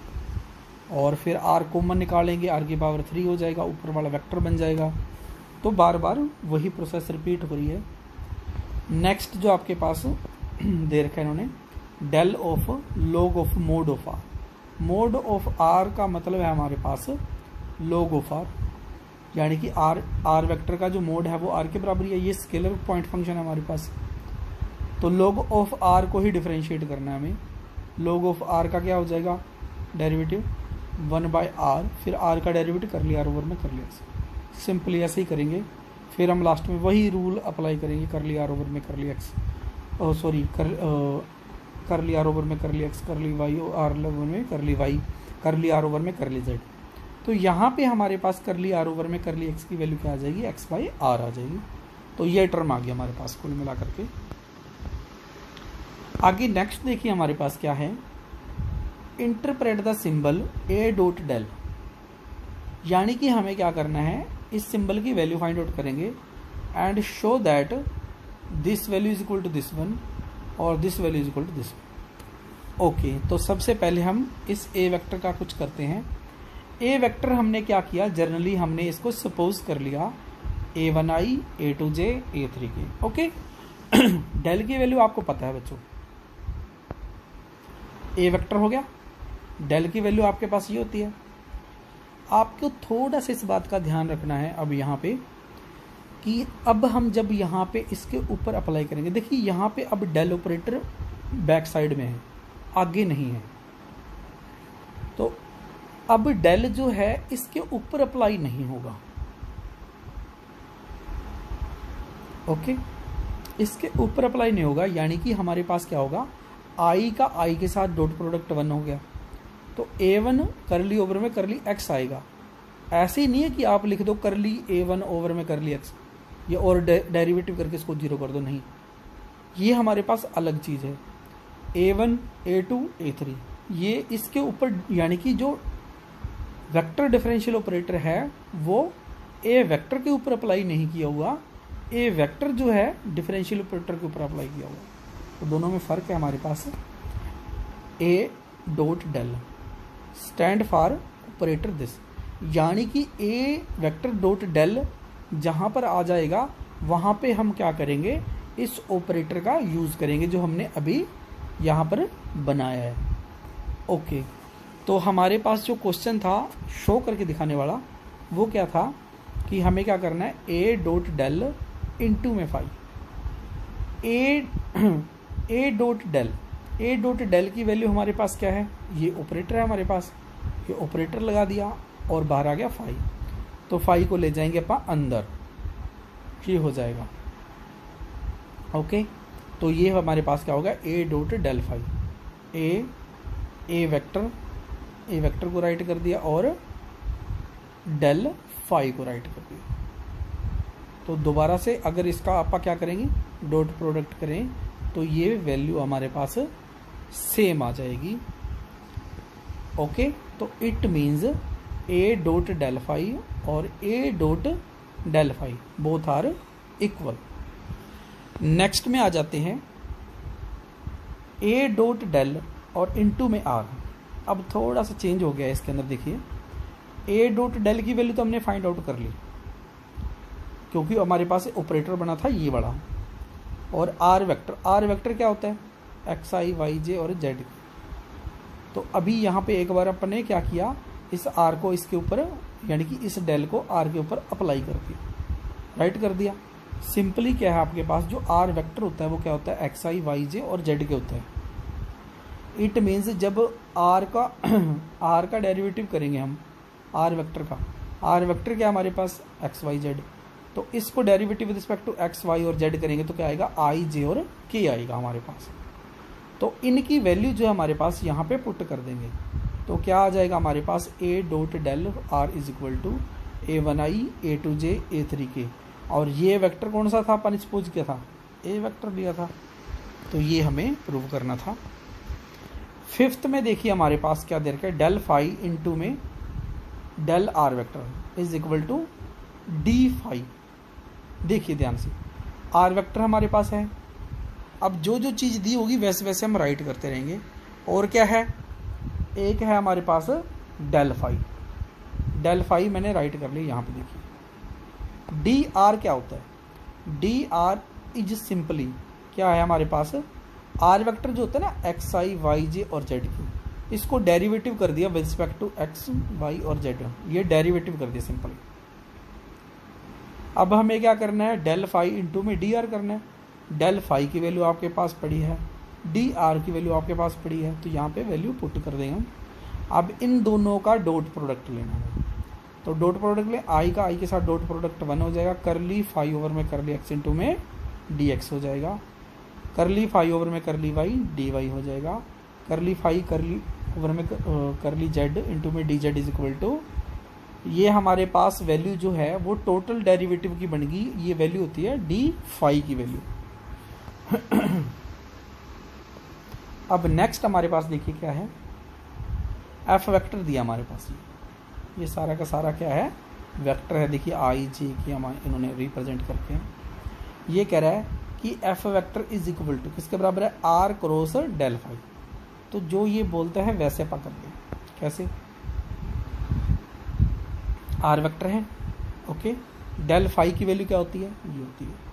और फिर आर कॉमन निकालेंगे, आर की पावर 3 हो जाएगा, ऊपर वाला वेक्टर बन जाएगा। तो बार बार वही प्रोसेस रिपीट हो रही है। नेक्स्ट जो आपके पास दे रखा है इन्होंने, del of log of mod of r, mod of r का मतलब है हमारे पास लॉग ऑफ आर, यानी कि आर वेक्टर का जो मोड है वो आर के बराबर है, ये स्केलर पॉइंट फंक्शन है हमारे पास, तो लॉग ऑफ आर को ही डिफरेंशिएट करना है हमें। लॉग ऑफ आर का क्या हो जाएगा, डेरिवेटिव 1 बाई आर, फिर आर का डेरिवेटिव कर लिया आर ओवर में कर लिया, सिंपली ऐसे ही करेंगे। फिर हम लास्ट में वही रूल अप्लाई करेंगे, कर लिया आर ओवर में कर लिया एक्स, सॉरी कर लिया आर ओवर में कर लिया एक्स, कर ली वाई, आर ओवर में कर ली वाई, कर लिया आर ओवर में कर ली जेड। तो यहाँ पे हमारे पास कर ली आर ओवर में कर ली एक्स की वैल्यू क्या आ जाएगी, एक्स बाई आर आ जाएगी। तो ये टर्म आ गया हमारे पास कुल मिला करके। आगे नेक्स्ट देखिए हमारे पास क्या है, interpret the symbol A dot del, यानी कि हमें क्या करना है, इस सिंबल की वैल्यू फाइंड आउट करेंगे and show that this value is equal to this one और this value is equal to this one. Okay, तो सबसे पहले हम इस ए वेक्टर का कुछ करते हैं। ए वेक्टर हमने क्या किया, जनरली हमने इसको सपोज कर लिया a1i, a2j, a3k। Okay, del की वैल्यू आपको पता है बच्चों, ए वेक्टर हो गया, डेल की वैल्यू आपके पास ये होती है। आपको थोड़ा सा इस बात का ध्यान रखना है अब यहाँ पे कि अब हम जब यहाँ पे इसके ऊपर अप्लाई करेंगे, देखिए यहाँ पे अब डेल ऑपरेटर बैक साइड में है, आगे नहीं है, तो अब डेल जो है इसके ऊपर अप्लाई नहीं होगा। ओके, इसके ऊपर अप्लाई नहीं होगा, यानी कि हमारे पास क्या होगा, आई का आई के साथ डॉट प्रोडक्ट 1 हो गया, तो A1 करली ओवर में करली x आएगा। ऐसे ही नहीं है कि आप लिख दो करली A1 ओवर में करली x, ये और डेरिवेटिव करके इसको 0 कर दो, नहीं, ये हमारे पास अलग चीज़ है। A1 A2 A3 ये इसके ऊपर, यानी कि जो वेक्टर डिफरेंशियल ऑपरेटर है वो ए वेक्टर के ऊपर अप्लाई नहीं किया हुआ, ए वेक्टर जो है डिफरेंशियल ऑपरेटर के ऊपर अप्लाई किया हुआ। तो दोनों में फ़र्क है हमारे पास। A dot del stand for operator this, यानी कि ए वेक्टर डॉट डेल जहाँ पर आ जाएगा वहाँ पे हम क्या करेंगे, इस ऑपरेटर का यूज़ करेंगे जो हमने अभी यहाँ पर बनाया है। ओके, तो हमारे पास जो क्वेश्चन था शो करके दिखाने वाला वो क्या था कि हमें क्या करना है, ए डॉट डेल इंटू में फाई, ए डॉट डेल की वैल्यू हमारे पास क्या है, ये ऑपरेटर है हमारे पास, ये ऑपरेटर लगा दिया और बाहर आ गया फाई, तो फाई को ले जाएंगे अपन अंदर, ये हो जाएगा। ओके, तो ये हमारे पास क्या होगा, a dot del phi, a vector को राइट कर दिया और डेल फाई को राइट कर दिया। तो दोबारा से अगर इसका आप क्या करेंगे, डॉट प्रोडक्ट करें तो ये वैल्यू हमारे पास सेम आ जाएगी। ओके, तो it means A dot del phi और A dot del phi both are equal. Next में आ जाते हैं ए डॉट डेल और इनटू में आर। अब थोड़ा सा चेंज हो गया है इसके अंदर, देखिए ए डॉट डेल की वैल्यू तो हमने फाइंड आउट कर ली क्योंकि हमारे पास ऑपरेटर बना था ये बड़ा, और आर वेक्टर क्या होता है, एक्स आई वाई जे और जेड। तो अभी यहाँ पे एक बार अपन ने क्या किया, इस आर को इसके ऊपर, यानी कि इस डेल को आर के ऊपर अप्लाई कर दिया, राइट कर दिया। सिंपली क्या है आपके पास, जो आर वेक्टर होता है वो क्या होता है, एक्स आई वाई जे और जेड के होते हैं। इट मीन्स जब आर का डेरिवेटिव करेंगे हम आर वेक्टर क्या हमारे पास, एक्स वाई जेड, तो इसको derivative with respect to x y और जेड करेंगे तो क्या आएगा, आई जे और के आएगा हमारे पास। तो इनकी वैल्यू जो है हमारे पास यहाँ पे पुट कर देंगे, तो क्या आ जाएगा हमारे पास, A dot del are is equal to A1 I A2 J A3 K, और ये वेक्टर कौन सा था, अपन सपोज किया था ए वेक्टर लिया था, तो ये हमें प्रूव करना था। फिफ्थ में देखिए हमारे पास क्या दे रखा है, डेल फाई इंटू में del r vector is equal to d phi. देखिए ध्यान से, आर वेक्टर हमारे पास है, अब जो जो चीज़ दी होगी वैसे वैसे हम राइट करते रहेंगे। और क्या है, एक है हमारे पास डेल फाई मैंने राइट कर ली यहाँ पे, देखिए डी आर क्या होता है, डी आर इज सिंपली क्या है हमारे पास, आर वेक्टर जो होता है ना एक्स आई वाई जे और जेड की, इसको डेरिवेटिव कर दिया with respect to x y और जेड, ये डेरिवेटिव कर दिया सिंपली। अब हमें क्या करना है, डेल फाई इंटू में डी आर करना है। डेल फाई की वैल्यू आपके पास पड़ी है, डी आर की वैल्यू आपके पास पड़ी है, तो यहाँ पे वैल्यू पुट कर देंगे हम। अब इन दोनों का डॉट प्रोडक्ट लेना है, तो डॉट प्रोडक्ट ले, आई का आई के साथ डॉट प्रोडक्ट 1 हो जाएगा, करली फाई ओवर में करली एक्स इंटू में डी एक्स हो जाएगा, करली फाई ओवर में करली वाई डी वाई हो जाएगा, करली फाई करली ओवर में करली जेड इंटू में d z is equal to, ये हमारे पास वैल्यू जो है वो टोटल डेरिवेटिव की बन गई, ये वैल्यू होती है डी फाई की वैल्यू। अब नेक्स्ट हमारे पास देखिए क्या है, एफ वेक्टर दिया हमारे पास, ये सारा का सारा क्या है, वेक्टर है। देखिए आई जे की इन्होंने रिप्रेजेंट करके, ये कह रहा है कि f vector is equal to किसके बराबर है, आर क्रॉस डेल फाई। तो जो ये बोलता है वैसे पकड़ लें, कैसे, आर वेक्टर है, ओके, डेल फाई की वैल्यू क्या होती है, ये होती है।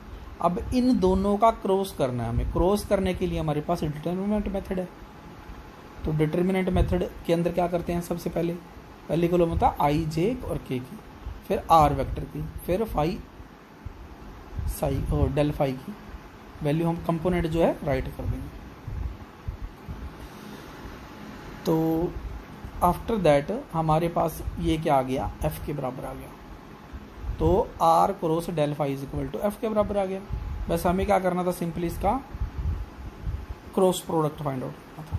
अब इन दोनों का क्रॉस करना है हमें, क्रॉस करने के लिए हमारे पास डिटर्मिनेंट मेथड है। तो डिटर्मिनेंट मेथड के अंदर क्या करते हैं, सबसे पहली कॉलम होता है आई जे और के की, फिर आर वेक्टर की, फिर फाई साई और डेल फाई की वैल्यू हम कंपोनेंट जो है राइट कर देंगे। तो आफ्टर दैट हमारे पास ये क्या आ गया, एफ के बराबर आ गया, तो r cross del phi is equal to f के बराबर आ गया। बस हमें क्या करना था, सिंपली इसका क्रॉस प्रोडक्ट फाइंड आउट करना था।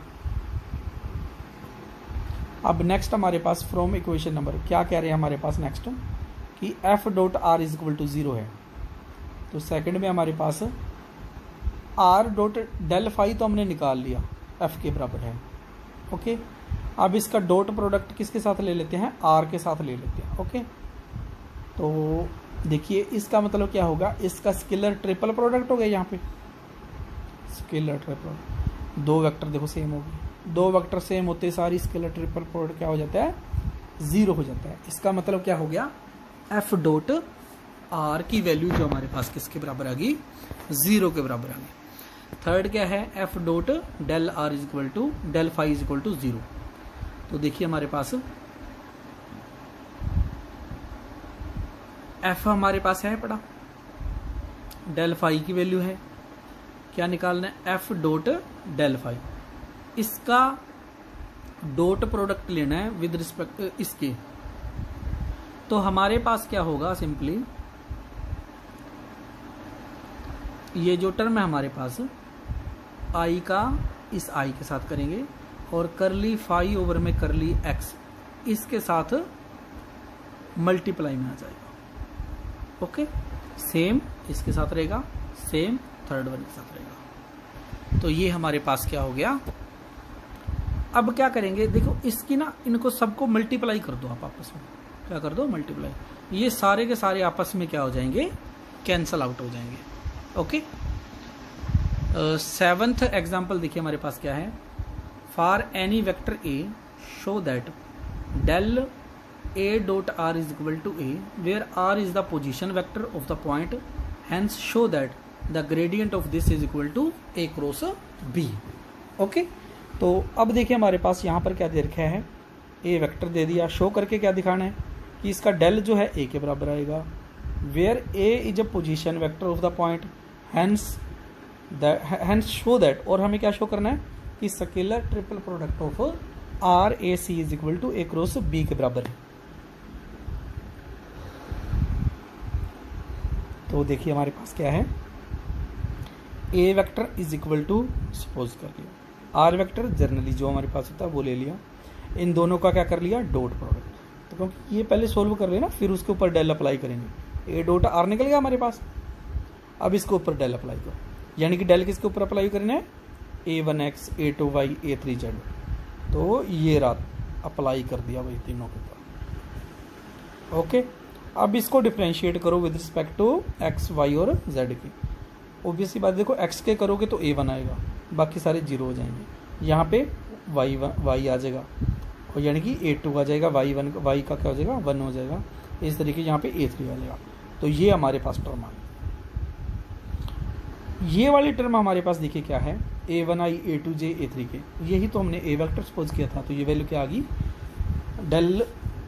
अब नेक्स्ट हमारे पास फ्रॉम इक्वेशन नंबर क्या कह रहे हैं हमारे पास नेक्स्ट कि f dot r is equal to 0 है। तो सेकंड में हमारे पास आर डॉट डेल फाई तो हमने निकाल लिया, एफ के बराबर है। ओके, अब इसका डॉट प्रोडक्ट किसके साथ ले लेते हैं, आर के साथ ले लेते हैं। ओके, तो देखिए इसका मतलब क्या होगा, इसका स्केलर ट्रिपल प्रोडक्ट हो गया। यहाँ पे स्केलर ट्रिपल, दो वेक्टर देखो सेम हो गए, दो वेक्टर सेम होते सारी स्केलर ट्रिपल प्रोडक्ट क्या हो जाता है, 0 हो जाता है। इसका मतलब क्या हो गया, एफ डॉट आर की वैल्यू जो हमारे पास किसके बराबर आ गई, 0 के बराबर आ गई। थर्ड क्या है, f dot del are is equal to del phi is equal to 0। तो देखिए हमारे पास एफ हमारे पास है पड़ा, डेल फाई की वैल्यू है, क्या निकालना है, एफ डॉट डेल फाई। इसका डॉट प्रोडक्ट लेना है विद रिस्पेक्ट इसके। तो हमारे पास क्या होगा, सिंपली ये जो टर्म है हमारे पास आई का इस आई के साथ करेंगे और करली फाई ओवर में करली एक्स इसके साथ मल्टीप्लाई में आ जाएगा। ओके, सेम इसके साथ रहेगा, सेम थर्ड वन के साथ रहेगा। तो ये हमारे पास क्या हो गया। अब क्या करेंगे, देखो इसकी ना इनको सबको मल्टीप्लाई कर दो आप आपस में, क्या कर दो, मल्टीप्लाई। ये सारे के सारे आपस में क्या हो जाएंगे, कैंसल आउट हो जाएंगे। ओके, सेवंथ एग्जाम्पल देखिए हमारे पास क्या है, for any vector a show that del a dot r is equal to a where r is the position vector of the point, hence show that the gradient of this is equal to a cross b। Okay, तो अब देखिए हमारे पास यहाँ पर क्या दे रखा है, a वेक्टर दे दिया, शो करके क्या दिखाना है कि इसका डेल जो है a के बराबर आएगा, where a is a position vector of the point, hence show that, और हमें क्या शो करना है कि scalar triple product of r a c is equal to a cross b के बराबर है। तो देखिए हमारे पास क्या है, A vector is equal to, suppose कर लिया आर वेक्टर जनरली जो हमारे पास होता है वो ले लिया, इन दोनों का क्या कर लिया, डॉट प्रोडक्ट। तो क्योंकि ये पहले सोल्व कर रहे हैं ना, फिर उसके ऊपर डेल अप्लाई करेंगे। ए डॉट आर निकल गया हमारे पास, अब इसके ऊपर डेल अप्लाई करो, यानी कि डेल किसके ऊपर अप्लाई करना है, a1x a2y a3z। तो ये रात अप्लाई कर दिया भाई तीनों के ऊपर। ओके, अब इसको डिफ्रेंशिएट करो with respect to x y और जेड की। ऑब्वियसली बात देखो, एक्स के करोगे तो a1 आएगा, बाकी सारे 0 हो जाएंगे। यहाँ पे y आ जाएगा, और यानी कि a2 आ जाएगा, y का क्या हो जाएगा, 1 हो जाएगा। इस तरीके यहाँ पे a3 आ जाएगा। तो ये हमारे पास टर्म आ गई। ये वाली टर्म हमारे पास देखिए क्या है, a1i a2j a3 के, यही तो हमने a वेक्टर सपोज किया था। तो ये वैल्यू क्या आ गई, डेल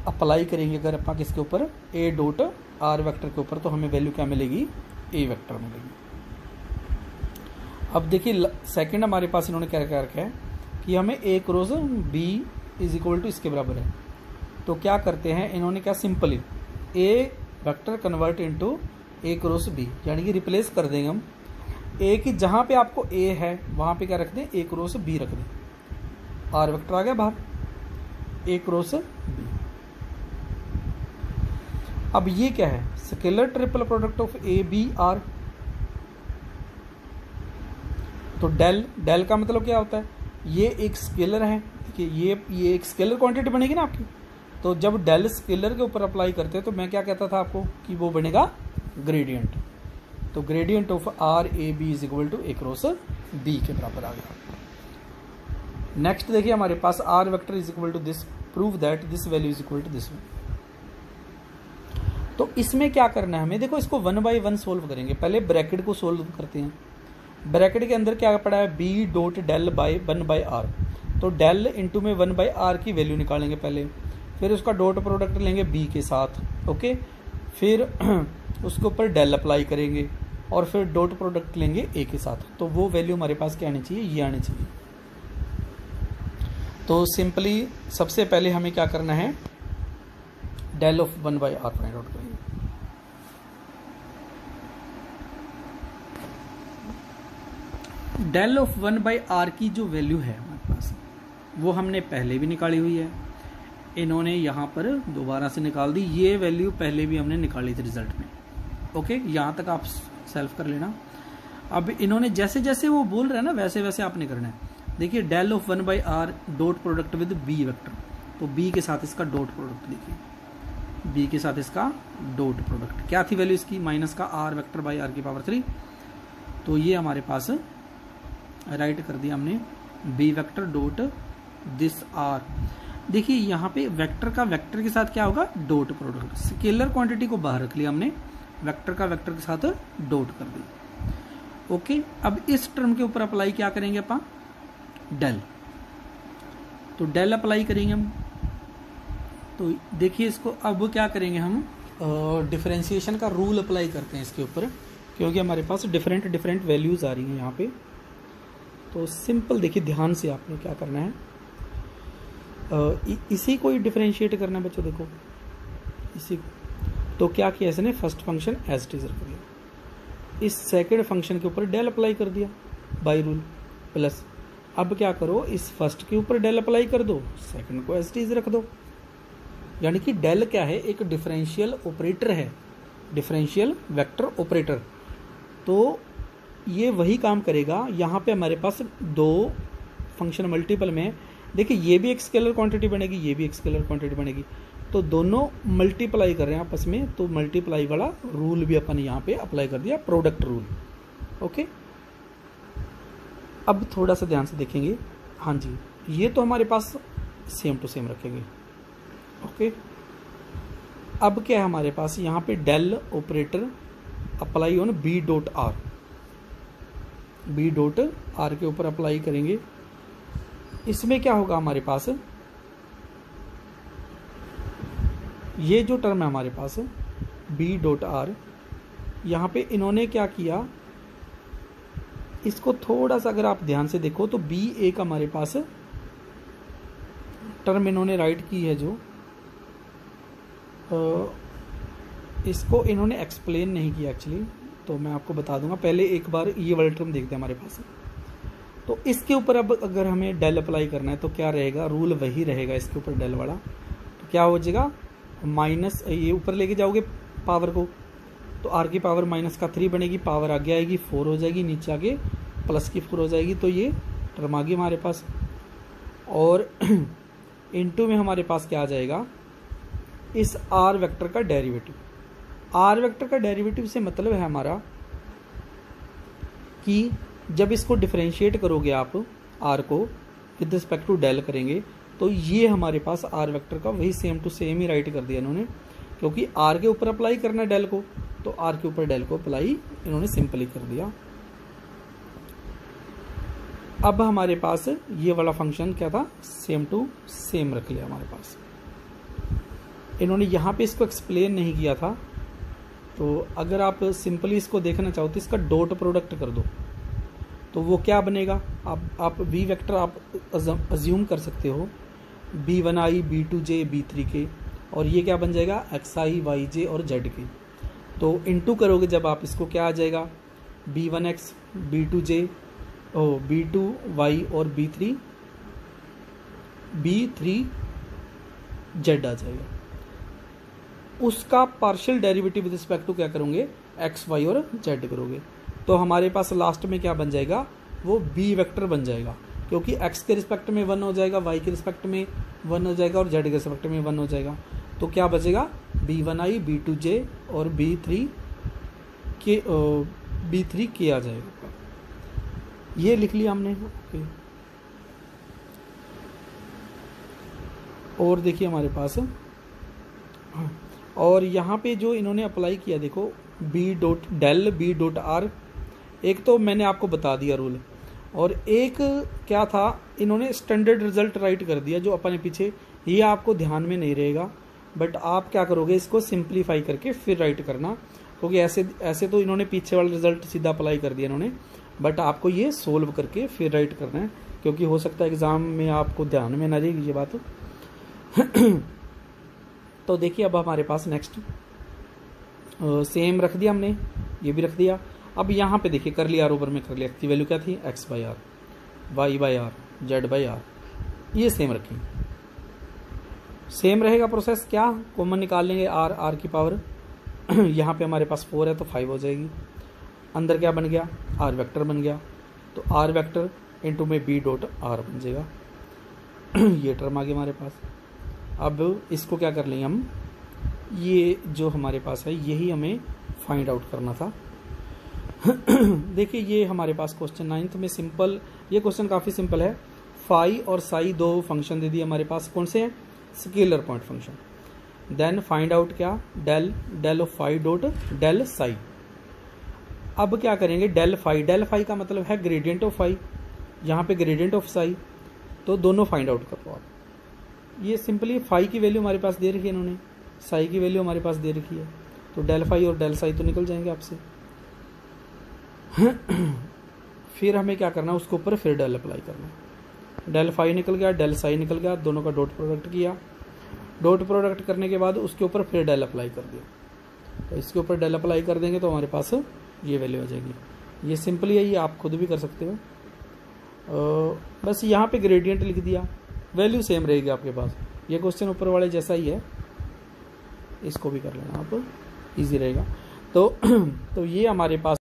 अप्लाई करेंगे अगर अपना किसके ऊपर, a डॉट आर वेक्टर के ऊपर, तो हमें वैल्यू क्या मिलेगी, a वेक्टर मिलेगी। अब देखिए सेकंड हमारे पास इन्होंने क्या क्या रखा है कि हमें a cross b is equal to इसके बराबर है। तो क्या करते हैं इन्होंने, क्या simply a vector convert into a cross b, यानी कि रिप्लेस कर देंगे हम a की, जहां पे आपको a है वहां पे क्या रख दें, a क्रॉस b रख दें। आर वेक्टर आ गया बाहर, a क्रॉस b। अब ये क्या है, scalar triple product of a b r. तो डेल का मतलब क्या होता है, ये एक स्केलर है, देखिए ये एक स्केलर क्वांटिटी बनेगी ना आपकी। तो जब डेल स्केलर के ऊपर अप्लाई करते हैं तो मैं क्या कहता था आपको कि वो बनेगा ग्रेडियंट। तो gradient of R A B is equal to A cross B के बराबर आ गया। नेक्स्ट देखिए हमारे पास R vector is equal to this, prove that this value is equal to this. तो इसमें क्या करना है हमें, देखो इसको 1 बाई 1 सोल्व करेंगे। पहले ब्रैकेट को सोल्व करते हैं। ब्रैकेट के अंदर क्या पड़ा है, b dot del by 1 by r. तो डेल इंटू में 1 बाई आर की वैल्यू निकालेंगे पहले, फिर उसका डॉट प्रोडक्ट लेंगे बी के साथ। ओके, फिर उसके ऊपर डेल अप्लाई करेंगे और फिर डॉट प्रोडक्ट लेंगे ए के साथ। तो वो वैल्यू हमारे पास क्या आनी चाहिए, ये आनी चाहिए। तो सिंपली सबसे पहले हमें क्या करना है, del of 1 by r find out करेंगे। डेल ऑफ 1/r की जो वैल्यू है हमारे पास वो हमने पहले भी निकाली हुई है, इन्होंने यहाँ पर दोबारा से निकाल दी। ये वैल्यू पहले भी हमने निकाली थी रिजल्ट में। ओके, यहाँ तक आप सेल्फ कर लेना। अब इन्होंने जैसे जैसे वो बोल रहे हैं ना वैसे वैसे आपने करना है। देखिए del of 1/r dot product with b vector, तो बी के साथ इसका डॉट प्रोडक्ट, देखिए बी के साथ इसका डॉट प्रोडक्ट क्या थी वैल्यू इसकी, माइनस का आर वेक्टर बाई आर की पावर 3। तो ये हमारे पास राइट कर दिया हमने B vector dot this R. देखिए यहाँ पे वेक्टर का वेक्टर के साथ क्या होगा, डॉट प्रोडक्ट। स्केलर क्वांटिटी को बाहर रख लिया हमने, वेक्टर का वेक्टर के साथ डॉट कर दिया। ओके, अब इस टर्म के ऊपर अप्लाई क्या करेंगे अपन, डेल। तो डेल अप्लाई करेंगे हम। तो देखिए इसको अब क्या करेंगे हम, डिफरेंशिएशन का रूल अप्लाई करते हैं इसके ऊपर, क्योंकि हमारे पास डिफरेंट डिफरेंट वैल्यूज आ रही हैं यहाँ पे। तो सिंपल देखिए ध्यान से आपने क्या करना है, इसी को ही डिफरेंशिएट करना है बच्चों। देखो इसी तो क्या किया इसने, first function as it is रख दिया, इस सेकंड फंक्शन के ऊपर डेल अप्लाई कर दिया बाय रूल, प्लस अब क्या करो इस फर्स्ट के ऊपर डेल अप्लाई कर दो, सेकंड को एज इट इज रख दो। यानी कि डेल क्या है, एक डिफरेंशियल ऑपरेटर है, डिफरेंशियल वेक्टर ऑपरेटर। तो ये वही काम करेगा। यहाँ पे हमारे पास दो फंक्शन मल्टीपल में, देखिए ये भी एक स्केलर क्वांटिटी बनेगी, ये भी एक स्केलर क्वांटिटी बनेगी, तो दोनों मल्टीप्लाई कर रहे हैं आपस में। तो मल्टीप्लाई वाला रूल भी अपन यहाँ पे अप्लाई कर दिया, प्रोडक्ट रूल। ओके, अब थोड़ा सा ध्यान से देखेंगे। हाँ जी, ये तो हमारे पास सेम टू सेम रखेंगे। ओके, अब क्या है हमारे पास यहाँ पे del operator apply on B dot R, B dot R के ऊपर अप्लाई करेंगे। इसमें क्या होगा हमारे पास, ये जो टर्म है हमारे पास बी डॉट आर, यहाँ पे इन्होंने क्या किया, इसको थोड़ा सा अगर आप ध्यान से देखो तो बी ए का हमारे पास टर्म इन्होंने राइट की है, जो इसको इन्होंने एक्सप्लेन नहीं किया एक्चुअली, तो मैं आपको बता दूंगा। पहले एक बार ये वाला टर्म देखते हैं हमारे पास। तो इसके ऊपर अब अगर हमें डेल अप्लाई करना है तो क्या रहेगा, रूल वही रहेगा इसके ऊपर डेल वाला। तो क्या हो जाएगा, माइनस ये ऊपर लेके जाओगे पावर को, तो आर की पावर माइनस का 3 बनेगी, पावर आगे आएगी 4 हो जाएगी, नीचे आगे प्लस की 4 हो जाएगी। तो ये टर्म आ गई हमारे पास। और इनटू में हमारे पास क्या आ जाएगा, इस आर वेक्टर का डेरिवेटिव। आर वेक्टर का डेरिवेटिव से मतलब है हमारा कि जब इसको डिफरेंशिएट करोगे आप आर को विद रिस्पेक्ट टू डेल करेंगे, तो ये हमारे पास आर वेक्टर का वही सेम टू सेम ही राइट कर दिया इन्होंने, क्योंकि आर के ऊपर अप्लाई करना है डेल को, तो आर के ऊपर डेल को अप्लाई इन्होंने सिंपली कर दिया। अब हमारे पास ये वाला फंक्शन क्या था, सेम टू सेम रख लिया हमारे पास। इन्होंने यहाँ पे इसको एक्सप्लेन नहीं किया था, तो अगर आप सिंपली इसको देखना चाहो तो इसका डॉट प्रोडक्ट कर दो, तो वो क्या बनेगा, आप वी वेक्टर आप अज्यूम कर सकते हो, b1i b2j b3k, और ये क्या बन जाएगा xi yj और zk। तो इनटू करोगे जब आप इसको, क्या आ जाएगा b1x b2j b2y और b3z आ जाएगा। उसका partial derivative with respect to क्या करोगे, एक्स वाई और जेड करोगे, तो हमारे पास लास्ट में क्या बन जाएगा, वो बी वेक्टर बन जाएगा, क्योंकि एक्स के रिस्पेक्ट में 1 हो जाएगा, वाई के रिस्पेक्ट में 1 हो जाएगा और जेड के रिस्पेक्ट में 1 हो जाएगा। तो क्या बचेगा, b1i b2j और b3k आ जाएगा। ये लिख लिया हमने। ओके, और देखिए हमारे पास, और यहाँ पे जो इन्होंने अप्लाई किया देखो B dot del B dot R, एक तो मैंने आपको बता दिया रूल, और एक क्या था, इन्होंने स्टैंडर्ड रिजल्ट राइट कर दिया जो अपने पीछे, ये आपको ध्यान में नहीं रहेगा, बट आप क्या करोगे, इसको सिंप्लीफाई करके फिर राइट करना, क्योंकि ऐसे तो इन्होंने पीछे वाला रिजल्ट सीधा अप्लाई कर दिया इन्होंने, बट आपको ये सोल्व करके फिर राइट करना है, क्योंकि हो सकता है एग्जाम में आपको ध्यान में ना रहेगी ये बात। तो देखिए अब हमारे पास नेक्स्ट सेम रख दिया हमने, ये भी रख दिया। अब यहाँ पे देखिए कर लिया, ऊपर में कर लिया, की वैल्यू क्या थी, x by are, y by are, z by R, ये सेम रखी, सेम रहेगा प्रोसेस। क्या कॉमन निकाल लेंगे, आर, आर की पावर यहाँ पे हमारे पास 4 है तो 5 हो जाएगी, अंदर क्या बन गया, आर वेक्टर बन गया, तो आर वेक्टर इंटू में बी डॉट आर बन जाएगा ये टर्म आ गया हमारे पास। अब इसको क्या कर लेंगे हम, ये जो हमारे पास है यही हमें फाइंड आउट करना था देखिए ये हमारे पास क्वेश्चन 9th में सिंपल, ये क्वेश्चन काफ़ी सिंपल है। फाई और साई दो फंक्शन दे दिए हमारे पास, कौन से हैं, scalar point function. Then find out क्या, del, del of phi dot del psi. अब क्या करेंगे, डेल फाई का मतलब है ग्रेडियंट ऑफ फाई, यहाँ पे ग्रेडियंट ऑफ साई, तो दोनों फाइंड आउट करो आप। ये सिंपली फाई की वैल्यू हमारे पास दे रखी है इन्होंने, साई की वैल्यू हमारे पास दे रखी है, तो डेल फाई और डेल साई तो निकल जाएंगे आपसे फिर हमें क्या करना है, उसके ऊपर फिर डेल अप्लाई करना है। डेल फाई निकल गया, डेल साई निकल गया, दोनों का डॉट प्रोडक्ट किया, डॉट प्रोडक्ट करने के बाद उसके ऊपर फिर डेल अप्लाई कर दिया, तो इसके ऊपर डेल अप्लाई कर देंगे तो हमारे पास ये वैल्यू आ जाएगी। ये सिंपली है, ये आप खुद भी कर सकते हो। बस यहाँ पे ग्रेडियंट लिख दिया, वैल्यू सेम रहेगी आपके पास। ये क्वेश्चन ऊपर वाले जैसा ही है, इसको भी कर लेना आप, इजी रहेगा। तो ये हमारे पास